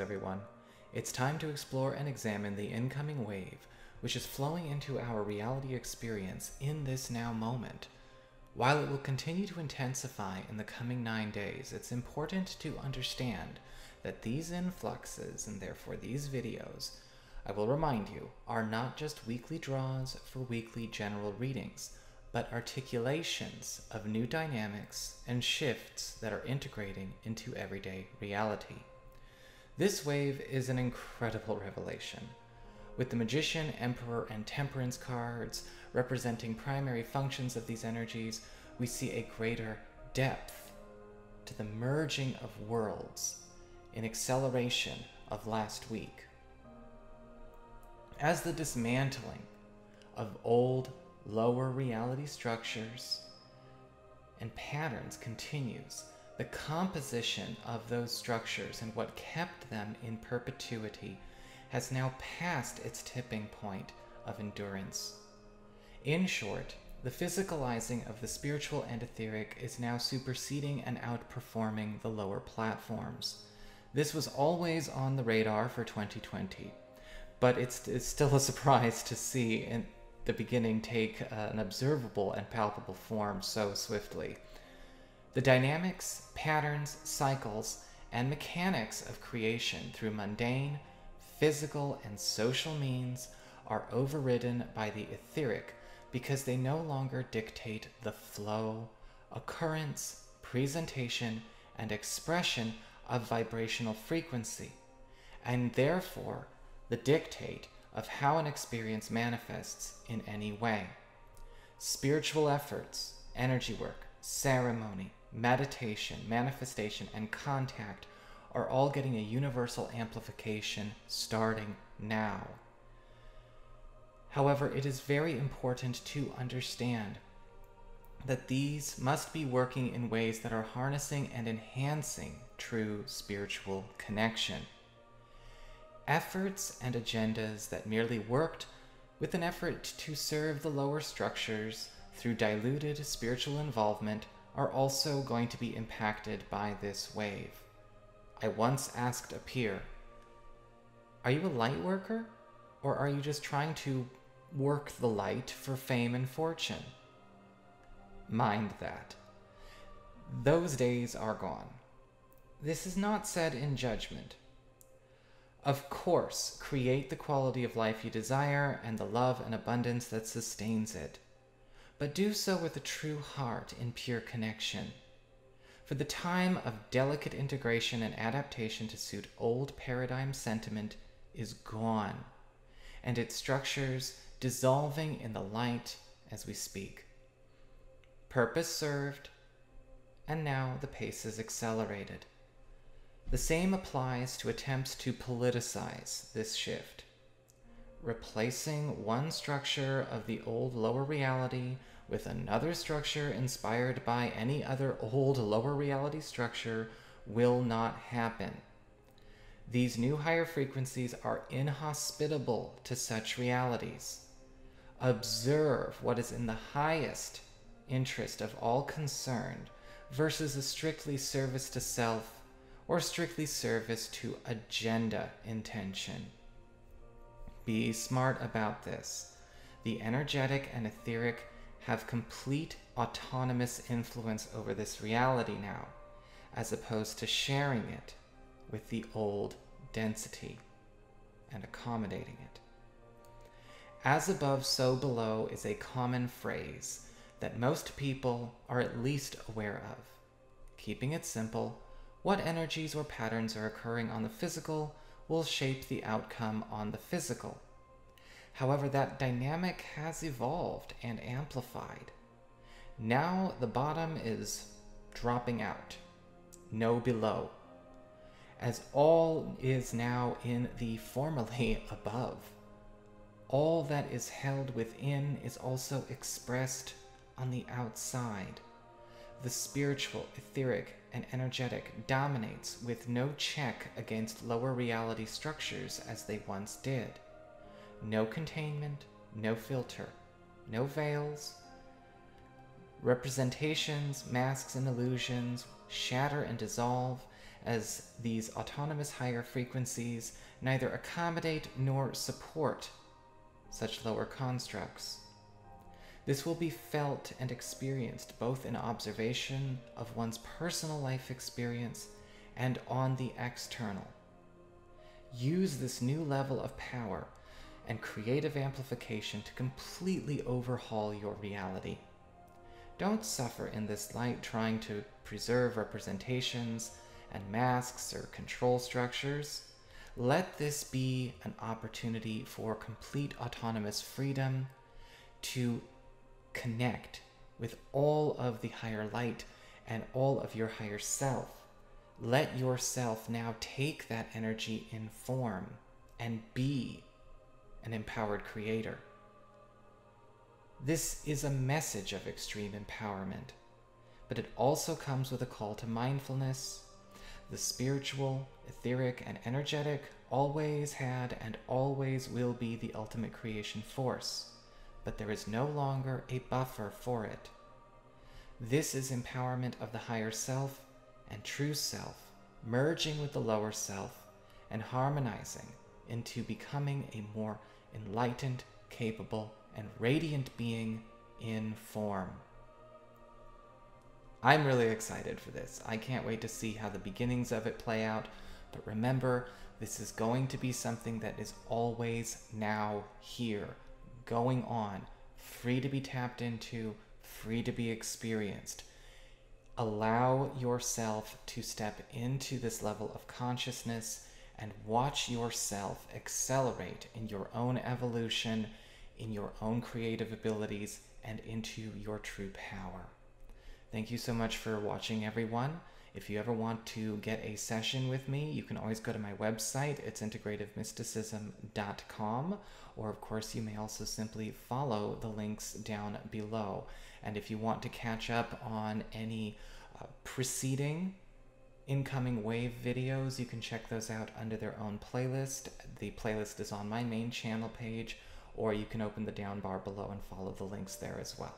everyone. It's time to explore and examine the incoming wave, which is flowing into our reality experience in this now moment. While it will continue to intensify in the coming 9 days, it's important to understand that these influxes, and therefore these videos, I will remind you, are not just weekly draws for weekly general readings, but articulations of new dynamics and shifts that are integrating into everyday reality. This wave is an incredible revelation. With the Magician, Emperor, and Temperance cards representing primary functions of these energies, we see a greater depth to the merging of worlds in acceleration of last week. As the dismantling of old, lower reality structures and patterns continues, the composition of those structures and what kept them in perpetuity has now passed its tipping point of endurance. In short, the physicalizing of the spiritual and etheric is now superseding and outperforming the lower platforms. This was always on the radar for 2020, but it's still a surprise to see in the beginning take an observable and palpable form so swiftly. The dynamics, patterns, cycles, and mechanics of creation through mundane, physical, and social means are overridden by the etheric because they no longer dictate the flow, occurrence, presentation, and expression of vibrational frequency, and therefore the dictate of how an experience manifests in any way. Spiritual efforts, energy work, ceremony, meditation, manifestation, and contact are all getting a universal amplification starting now. However, it is very important to understand that these must be working in ways that are harnessing and enhancing true spiritual connection. Efforts and agendas that merely worked with an effort to serve the lower structures through diluted spiritual involvement are also going to be impacted by this wave. I once asked a peer, "Are you a light worker, or are you just trying to work the light for fame and fortune?" Mind that. Those days are gone. This is not said in judgment. Of course, create the quality of life you desire and the love and abundance that sustains it. But do so with a true heart in pure connection. For the time of delicate integration and adaptation to suit old paradigm sentiment is gone, and its structures dissolving in the light as we speak. Purpose served, and now the pace is accelerated. The same applies to attempts to politicize this shift. Replacing one structure of the old lower reality with another structure inspired by any other old lower reality structure will not happen. These new higher frequencies are inhospitable to such realities. Observe what is in the highest interest of all concerned versus a strictly service to self or strictly service to agenda intention. Be smart about this. The energetic and etheric have complete autonomous influence over this reality now, as opposed to sharing it with the old density and accommodating it. As above, so below is a common phrase that most people are at least aware of. Keeping it simple, what energies or patterns are occurring on the physical will shape the outcome on the physical. However, that dynamic has evolved and amplified. Now the bottom is dropping out, no below, as all is now in the formerly above. All that is held within is also expressed on the outside. The spiritual, etheric, and energetic dominates with no check against lower reality structures as they once did. No containment, no filter, no veils. Representations, masks, and illusions shatter and dissolve as these autonomous higher frequencies neither accommodate nor support such lower constructs. This will be felt and experienced both in observation of one's personal life experience and on the external. Use this new level of power and creative amplification to completely overhaul your reality. Don't suffer in this light trying to preserve representations and masks or control structures. Let this be an opportunity for complete autonomous freedom to connect with all of the higher light and all of your higher self. Let yourself now take that energy in form and be an empowered creator. This is a message of extreme empowerment, but it also comes with a call to mindfulness. The spiritual, etheric, and energetic always had and always will be the ultimate creation force, but there is no longer a buffer for it. This is empowerment of the higher self and true self, merging with the lower self and harmonizing into becoming a more enlightened, capable, and radiant being in form. I'm really excited for this. I can't wait to see how the beginnings of it play out, but remember, this is going to be something that is always now here, going on, free to be tapped into, free to be experienced. Allow yourself to step into this level of consciousness and watch yourself accelerate in your own evolution, in your own creative abilities, and into your true power. Thank you so much for watching, everyone. If you ever want to get a session with me, you can always go to my website. It's integrativemysticism.com, or of course you may also simply follow the links down below. And if you want to catch up on any preceding incoming wave videos, you can check those out under their own playlist. The playlist is on my main channel page, or you can open the down bar below and follow the links there as well.